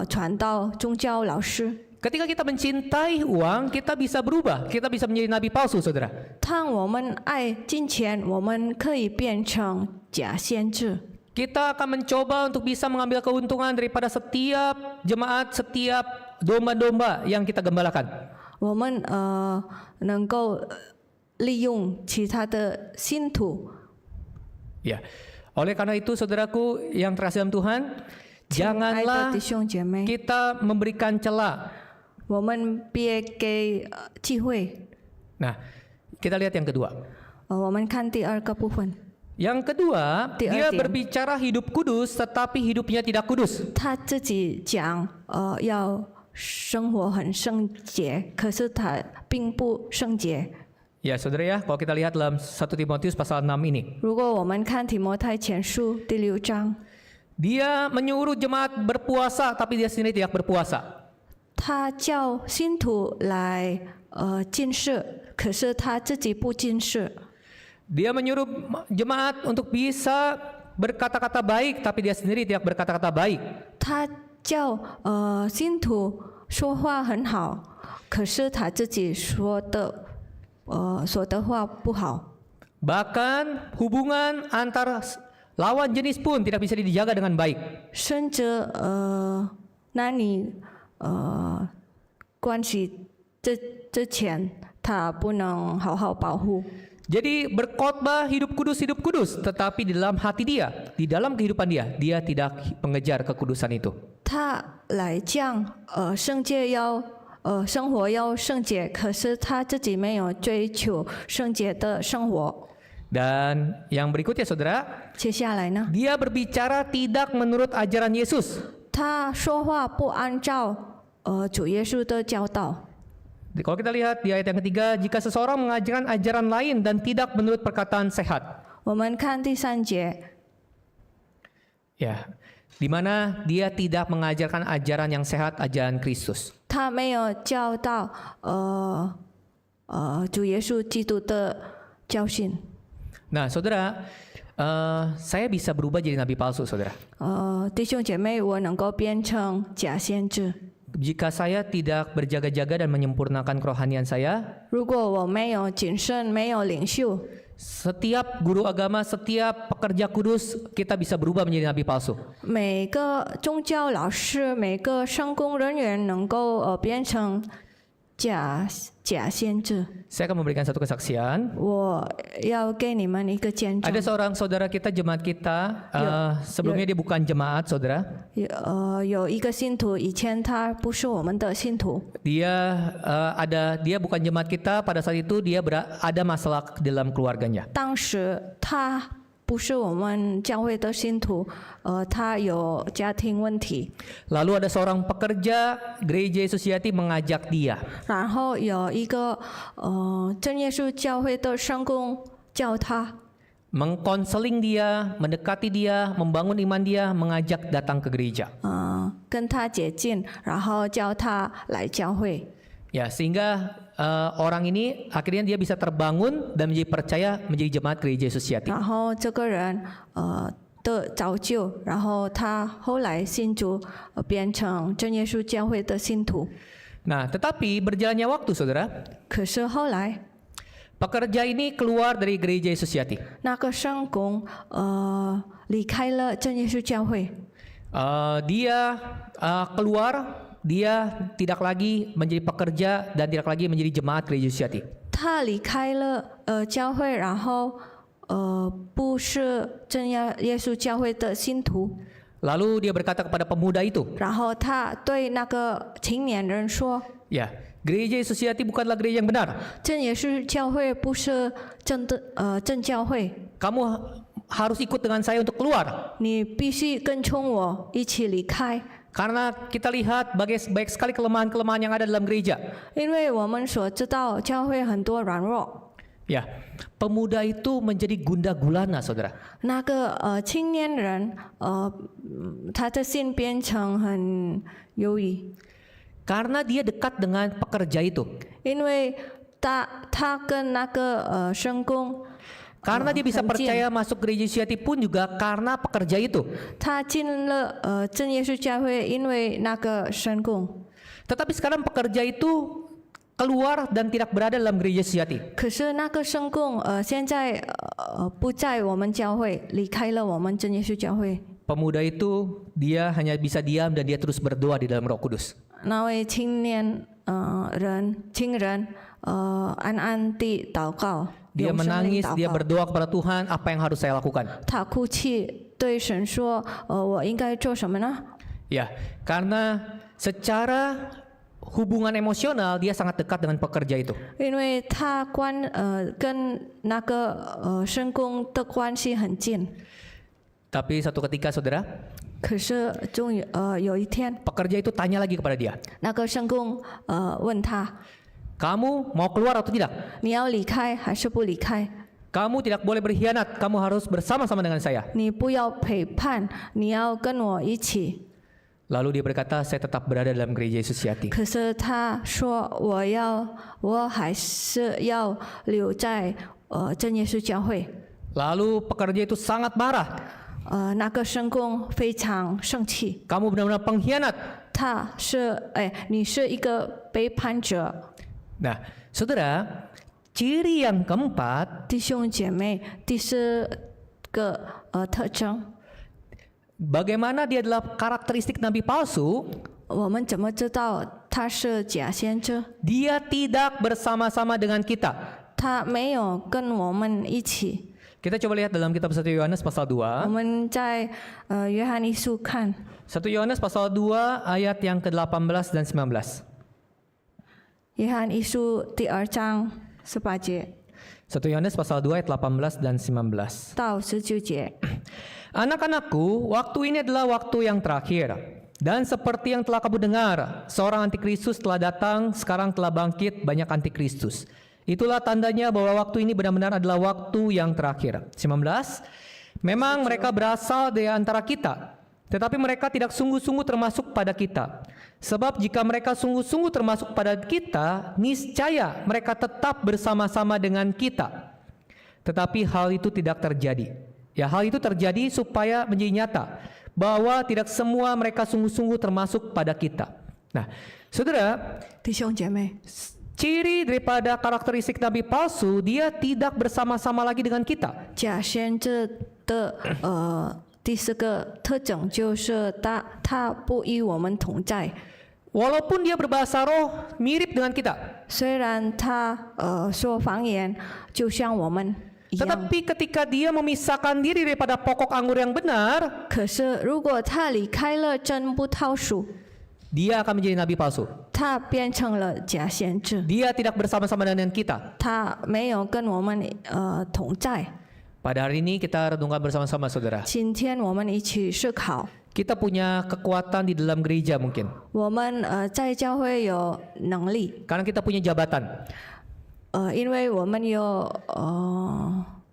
传道宗教老师。 Ketika kita mencintai uang, kita bisa berubah, kita bisa menjadi nabi palsu, saudara. 当我们爱金钱，我们可以变成假先知。 Kita akan mencoba untuk bisa mengambil keuntungan daripada setiap jemaat, setiap domba-domba yang kita gembalakan. 我们能够利用其他的信徒。 Ya, oleh karena itu, saudaraku yang terkasih dalam Tuhan, 亲爱的 janganlah 弟兄姐妹， kita memberikan celah. 我们别给机会。 Nah, kita lihat yang kedua. 我们看第二个部分， Yang kedua, Di dia arti. berbicara hidup kudus, tetapi hidupnya tidak kudus. 他自己讲要生活很圣洁，可是他并不圣洁。 Ya, saudara ya, kalau kita lihat dalam 1 Timotius pasal 6 ini, 如果我们看提摩太前书第6章， dia menyuruh jemaat berpuasa, tapi dia sendiri tidak berpuasa. 他叫信徒来禁食，可是他自己不禁食。 Dia menyuruh jemaat untuk bisa berkata-kata baik, tapi dia sendiri tidak berkata-kata baik. 他叫信徒说话很好，可是他自己说的话不好。 Bahkan hubungan antar lawan jenis pun tidak bisa dijaga dengan baik. 甚至男女关系之前，他不能好好保护。 Jadi berkhotbah hidup kudus, tetapi di dalam hati dia, di dalam kehidupan dia tidak mengejar kekudusan itu. 他来讲圣洁要生活要圣洁，可是他自己没有追求圣洁的生活。 Dan yang berikutnya, saudara, 接下来呢？ dia berbicara tidak menurut ajaran Yesus. 他说话不按照主耶稣的教导。 Kalau kita lihat di ayat yang ketiga, jika seseorang mengajarkan ajaran lain dan tidak menurut perkataan sehat. 我们看第3节， Ya, di mana dia tidak mengajarkan ajaran yang sehat, ajaran Kristus. 他没有教导主耶稣基督的教训。 Nah, saudara, saya bisa berubah jadi nabi palsu, saudara. 弟兄姐妹，我能够变成假先知。 Jika saya tidak berjaga-jaga dan menyempurnakan kerohanian saya, 如果我没有谨慎，没有领袖， setiap guru agama, setiap pekerja kudus, kita bisa berubah menjadi nabi palsu. 每个宗教老师、每个圣工人员能够变成假先知。 Saya akan memberikan satu kesaksian. 我要给你们一个见证。 Ada seorang saudara kita, jemaat kita, sebelumnya dia bukan jemaat, saudara. 有一个信徒，以前他不是我们的信徒， Dia bukan jemaat kita. Pada saat itu dia ada masalah dalam keluarganya. 当时他不是我们教会的信徒，他有家庭问题， Lalu ada seorang pekerja gereja Yesus Yati mengajak dia. 然后有一个真耶稣教会的圣工叫他， Mengkonseling dia, mendekati dia, membangun iman dia, mengajak datang ke gereja. 跟他接近，然后叫他来教会。 Ya, sehingga orang ini akhirnya dia bisa terbangun dan menjadi percaya menjadi jemaat gereja Yesus Yati. 然后这个人的造就，然后他后来信主，变成真耶稣教会的信徒。 Nah, tetapi berjalannya waktu, saudara, 可是后来 pekerja ini keluar dari gereja Yesus Yati. 那个圣工离开了真耶稣教会， Dia keluar, dia tidak lagi menjadi pekerja dan tidak lagi menjadi jemaat gereja Yesus Yati. 他离开了教会，然后不是真耶稣教会的信徒。 Lalu dia berkata kepada pemuda itu, 然后他对那个青年人说 ya, gereja Yesus Yati bukanlah gereja yang benar. 真耶稣教会不是真教会， Kamu harus ikut dengan saya untuk keluar. 你必须跟从我一起离开， Karena kita lihat baik sekali kelemahan-kelemahan yang ada dalam gereja. 因为我们所知道教会很多软弱。 Ya, pemuda itu menjadi gundah gulana, saudara. 那个青年人他的心变成很忧郁， Karena dia dekat dengan pekerja itu. 因为他跟那个圣工， Karena dia bisa 很近。 percaya masuk gereja sejati pun juga karena pekerja itu. 他进了真耶稣教会，因为那个圣工。 Tetapi sekarang pekerja itu keluar dan tidak berada dalam gereja sejati. 可是那个圣工现在不在我们教会，离开了我们真耶稣教会。 Pemuda itu dia hanya bisa diam dan dia terus berdoa di dalam Roh Kudus. 那位青人安安地祷告， Dia 用圣灵 menangis, 祷 dia 告。 berdoa kepada Tuhan, apa yang harus saya lakukan? 他哭泣，对神说：“我应该做什么呢？” Ya, karena secara hubungan emosional dia sangat dekat dengan pekerja itu. 因为他跟那个圣工的关系很近。 Tapi satu ketika saudara, 可是终于有一天， pekerja itu tanya lagi kepada dia, 那个圣工问他 kamu mau keluar atau tidak? 你要离开还是不离开？ Kamu tidak boleh berkhianat, kamu harus bersama-sama dengan saya. 你不要背叛，你要跟我一起。 Lalu dia berkata, saya tetap berada dalam gereja Yesus Sejati. 可是他说我还是要留在真耶稣教会。 Lalu pekerja itu sangat marah. 那个圣工非常生气， Kamu benar-benar pengkhianat. 你是一个背叛者。 Nah, saudara, ciri yang keempat, 弟兄姐妹，第四个特征， bagaimana dia adalah karakteristik nabi palsu, 我们怎么知道他是假先知？ dia tidak bersama-sama dengan kita. 他没有跟我们一起。 Kita coba lihat dalam kitab 1 Yohanes pasal 2. 我们在约翰一书看1 Yohanes pasal 2 ayat yang ke-18 dan 19. 约翰一书第2章18节 1 Yohanes pasal 2 ayat 18 dan 19. 到19节。 Anak-anakku, waktu ini adalah waktu yang terakhir. Dan seperti yang telah kamu dengar, seorang antikristus telah datang, sekarang telah bangkit banyak antikristus. Itulah tandanya bahwa waktu ini benar-benar adalah waktu yang terakhir. 19. Memang mereka berasal dari antara kita, tetapi mereka tidak sungguh-sungguh termasuk pada kita. Sebab jika mereka sungguh-sungguh termasuk pada kita, niscaya mereka tetap bersama-sama dengan kita. Tetapi hal itu tidak terjadi. Ya, hal itu terjadi supaya menjadi nyata bahwa tidak semua mereka sungguh-sungguh termasuk pada kita. Nah, saudara, 弟兄姐妹， ciri daripada karakteristik nabi palsu, dia tidak bersama-sama lagi dengan kita. 假先知的第四个特征就是他不与我们同在。 Walaupun dia berbahasa roh mirip dengan kita, 虽然他说方言，就像我们一样， tetapi ketika dia memisahkan diri daripada pokok anggur yang benar, 可是如果他离开了真葡萄树， dia akan menjadi nabi palsu. 他变成了假先知， Dia tidak bersama-sama dengan kita. 他没有跟我们同在。 Pada hari ini kita renungkan bersama-sama, saudara. 今天我们一起思考， Kita punya kekuatan di dalam gereja mungkin, 我们在教会有能力， karena kita punya jabatan. 因为我们有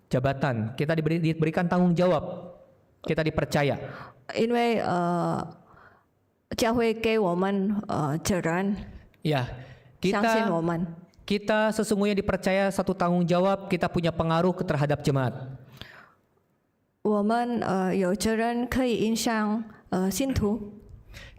Jabatan, kita diberikan tanggung jawab, kita dipercaya. 因为教会给我们责任， Ya, 相信我 kita 们。 kita sesungguhnya dipercaya satu tanggung jawab, kita punya pengaruh terhadap jemaat. 我们有责任可以影响信徒，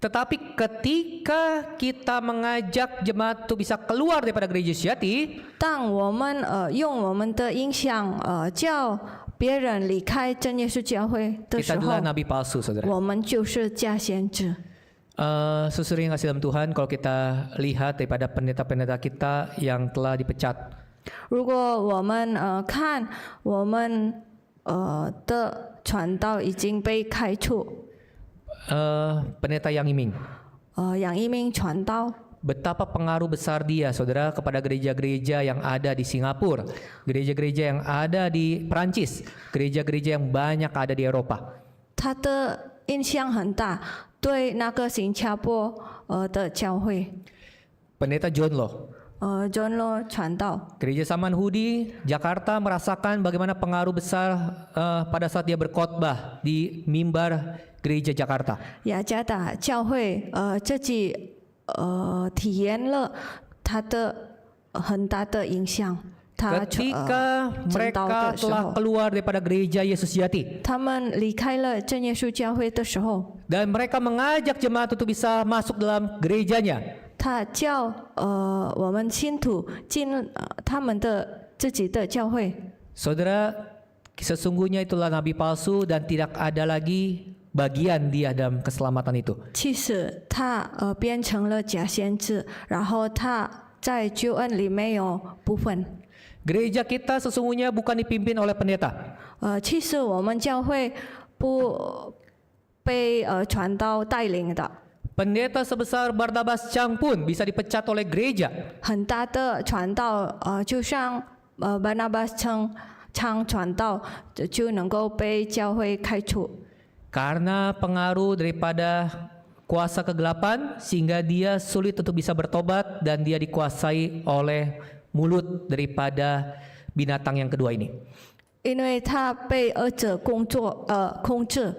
Tetapi ketika kita mengajak jemaat itu bisa keluar daripada gereja sejati, 当我们用我们的影响叫别人离开真耶稣教会的时 kita 候 adalah，nabi palsu, saudara. 我们就是假先知。 Saudara yang kasih dalam Tuhan, kalau kita lihat daripada pendeta-pendeta kita yang telah dipecat, 如果我们看我们的传道已经被开除， pendeta Yang Iming, 杨一鸣传道， betapa pengaruh besar dia, saudara, kepada gereja-gereja yang ada di Singapura, gereja-gereja yang ada di Perancis, gereja-gereja yang banyak ada di Eropa. 他的印象很大，对那个新加坡的教会， Pendeta John Law, John Law 传道， Gereja Saman Hudi, Jakarta merasakan bagaimana pengaruh besar pada saat dia berkhotbah di mimbar gereja Jakarta. 雅加达教会自己体验了他的很大的影响。他 Ketika 传道 mereka 的时 telah 候， keluar daripada gereja Yesus Jati 他们离开了真耶稣教会的时候， dan mereka mengajak jemaat untuk bisa masuk dalam gerejanya. 他叫我们信徒进他们的自己的教会。 Saudara, sesungguhnya itulah nabi palsu dan tidak ada lagi bagian dia dalam keselamatan itu. 其实他变成了假先知，然后他在救恩里面有部分。 Gereja kita sesungguhnya bukan dipimpin oleh pendeta. 其实我们教会不被传道带领的， Pendeta sebesar Barnabas Chang pun bisa dipecat oleh gereja. 很大的传道就像Barnabas 昌传道就能够被教会开除。 Karena pengaruh daripada kuasa kegelapan sehingga dia sulit untuk bisa bertobat dan dia dikuasai oleh mulut daripada binatang yang kedua ini. 因为他被恶者控制。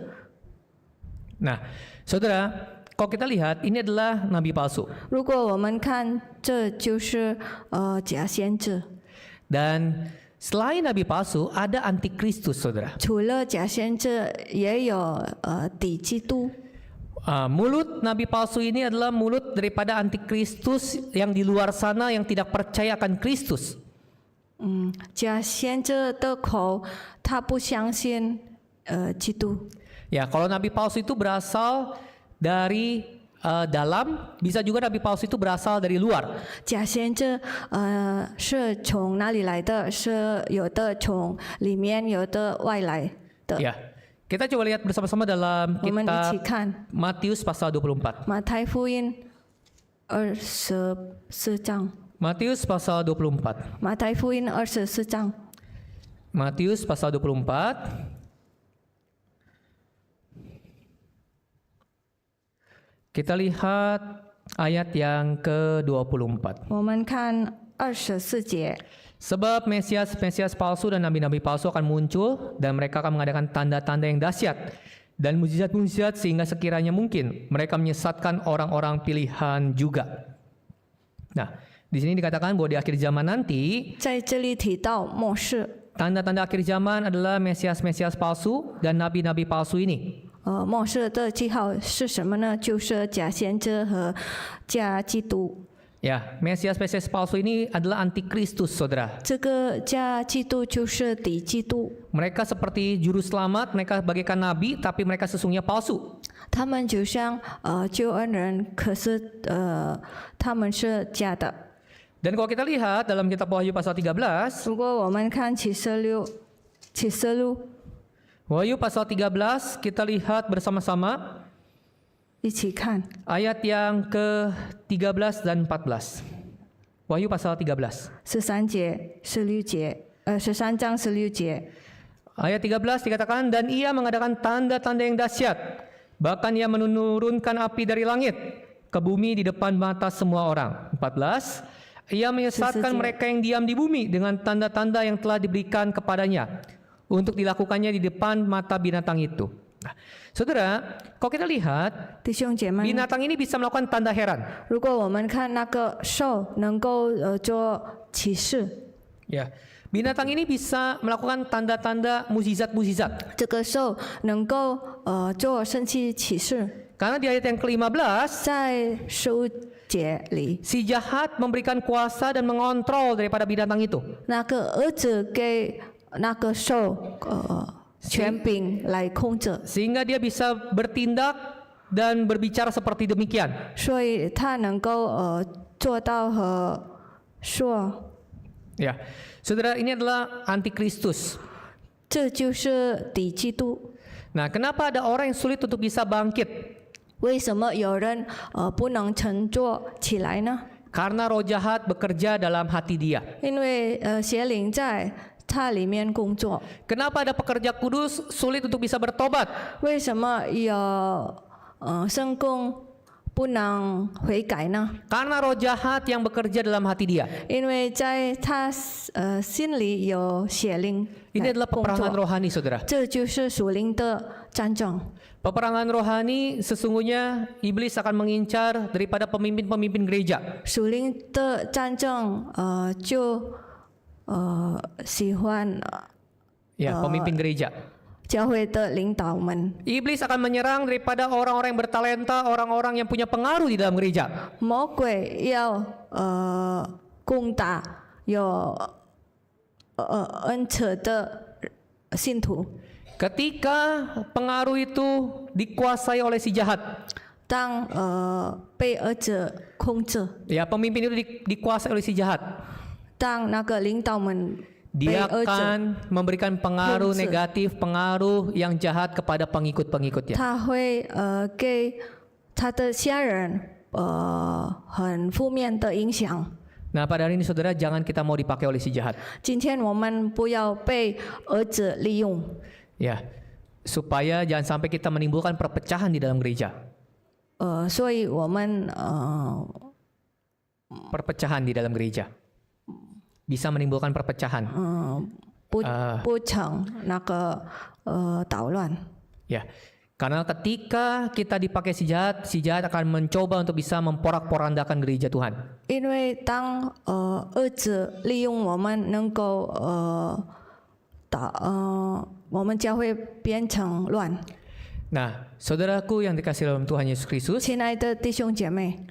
Nah, saudara, kalau kita lihat ini adalah nabi palsu 如果我们看，这就是假先知。 dan selain nabi palsu ada antikristus, saudara. 除了假先知，也有敌基督。 Mulut nabi palsu ini adalah mulut daripada antikristus yang di luar sana yang tidak percaya akan Kristus. 假先知的口，他不相信基督。 Ya, kalau nabi palsu itu berasal dari dalam, bisa juga nabi palsu itu berasal dari luar. 假先知是从哪里来的？是有的从里面，有的外来的。 Ya, kita coba lihat bersama-sama dalam 我们一起 kitab 看 Matius pasal 24. 马太福音24章， Matius pasal 24. 马太福音24章。 Matius pasal 24. Kita lihat ayat yang ke-24. 我们看24节。 Sebab Mesias palsu dan nabi-nabi palsu akan muncul dan mereka akan mengadakan tanda-tanda yang dahsyat dan mujizat-mujizat sehingga sekiranya mungkin mereka menyesatkan orang-orang pilihan juga. Nah, di sini dikatakan bahwa di akhir zaman nanti 在这里提到末世， tanda-tanda akhir zaman adalah Mesias palsu dan nabi-nabi palsu ini. 末世的记号是什么呢？就是假先知和假基督。 Ya, Mesias palsu ini adalah antikristus, saudara. 这个假基督就是敌基督， Mereka seperti juru selamat, mereka bagaikan nabi, tapi mereka sesungguhnya palsu. 他们就像救恩人，可是他们是假的。 Dan kalau kita lihat dalam kitab Wahyu pasal 13, 如果我们看启示录， Wahyu pasal 13 kita lihat bersama-sama 一起看 ayat yang ke-13 dan 14. Wahyu pasal 13. 13节、16节，13章16节。 Ayat 13 dikatakan, dan ia mengadakan tanda-tanda yang dahsyat. Bahkan ia menurunkan api dari langit ke bumi di depan mata semua orang. 14. Ia menyesatkan mereka yang diam di bumi dengan tanda-tanda yang telah diberikan kepadanya untuk dilakukannya di depan mata binatang itu. Nah, saudara, kalau kita lihat 弟兄姐妹， binatang ini bisa melakukan tanda heran. 如果我们看那个兽能够做启示， Ya, binatang ini bisa melakukan tanda-tanda mukjizat-mukjizat. 这个兽能够做神奇启示， Karena di ayat yang ke-15, 在15节里， si jahat memberikan kuasa dan mengontrol daripada binatang itu. 那个儿子给那个兽权柄来控制， Sehingga dia bisa bertindak dan berbicara seperti demikian. 所以他能够做到和说， Ya, saudara, ini adalah antikristus. 这就是敌基督。 Nah, kenapa ada orang yang sulit untuk bisa bangkit 为什么有人不能乘坐起来呢？ Karena roh jahat bekerja dalam hati dia. 因为邪灵在它里面工作。 Kenapa ada pekerja kudus sulit untuk bisa bertobat? 为什么有圣工不能悔改呢？ Karena roh jahat yang bekerja dalam hati dia. 因为在他心里有邪灵 Ini 来 adalah 工 peperangan 作， rohani, saudara. 这就是属灵的战争。 Peperangan rohani sesungguhnya iblis akan mengincar daripada pemimpin-pemimpin gereja. 属灵的战争就喜欢 Ya, pemimpin gereja. 教会的领导们。 Iblis akan menyerang daripada orang-orang yang bertalenta, orang-orang yang punya pengaruh di dalam gereja. 魔鬼要攻打有恩赐的信徒。 Ketika pengaruh itu dikuasai oleh si jahat, 当被儿子控制， ya pemimpin itu dikuasai oleh si jahat, 当那个领导们被 dia 儿子， akan memberikan pengaruh Kunci. negatif, pengaruh yang jahat kepada pengikut-pengikutnya. 他会给他的家人很负面的影响。 Nah, pada hari ini saudara, jangan kita mau dipakai oleh si jahat. 今天我们不要被儿子利用， Ya, supaya jangan sampai kita menimbulkan perpecahan di dalam gereja. 所以我们 Perpecahan di dalam gereja bisa menimbulkan perpecahan. 不成那个捣乱。 Ya, karena ketika kita dipakai si jahat akan mencoba untuk bisa memporak-porandakan gereja Tuhan. 因为当儿子利用我们，能够我们教会变成乱。 Nah, saudaraku yang dikasihi dalam Tuhan Yesus Kristus, 亲爱的弟兄姐妹，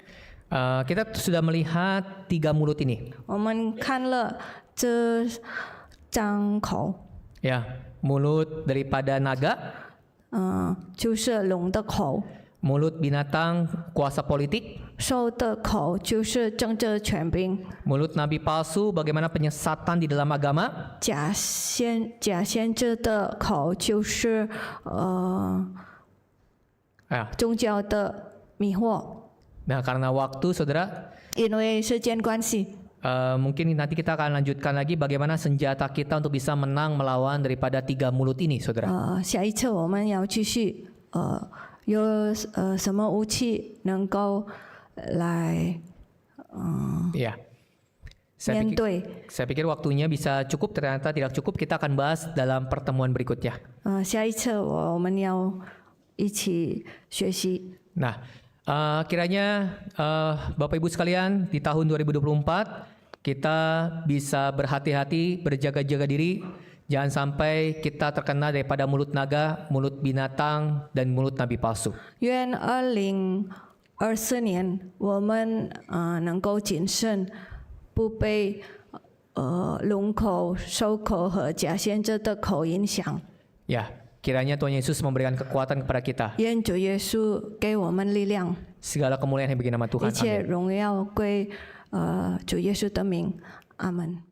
kita sudah melihat 3 mulut ini. 我们看了这张口， Ya, mulut daripada naga, 就是龙的口； mulut binatang kuasa politik, 兽的口就是政治权柄； mulut nabi palsu bagaimana penyesatan di dalam agama, 假先知的口就是ya. 宗教的迷惑。 Nah, karena waktu saudara, 因为时间关系， mungkin nanti kita akan lanjutkan lagi bagaimana senjata kita untuk bisa menang melawan daripada 3 mulut ini, saudara. 下一次我们要继续有什么武器能够来 Ya. 面对？ Saya pikir waktunya bisa cukup, ternyata tidak cukup. Kita akan bahas dalam pertemuan berikutnya. 下一次我们要一起学习。 Nah, kiranya Bapak Ibu sekalian di tahun 2024 kita bisa berhati-hati, berjaga-jaga diri. Jangan sampai kita terkena daripada mulut naga, mulut binatang, dan mulut nabi palsu. 愿2024年我们能够谨慎，不被龙口、兽口和假先知的口影响。 Ya, kiranya Tuhan Yesus memberikan kekuatan kepada kita. 愿主耶稣给我们力量， Segala kemuliaan yang bagi nama Tuhan. 一切 Amin. 荣耀归主耶稣的名。阿门。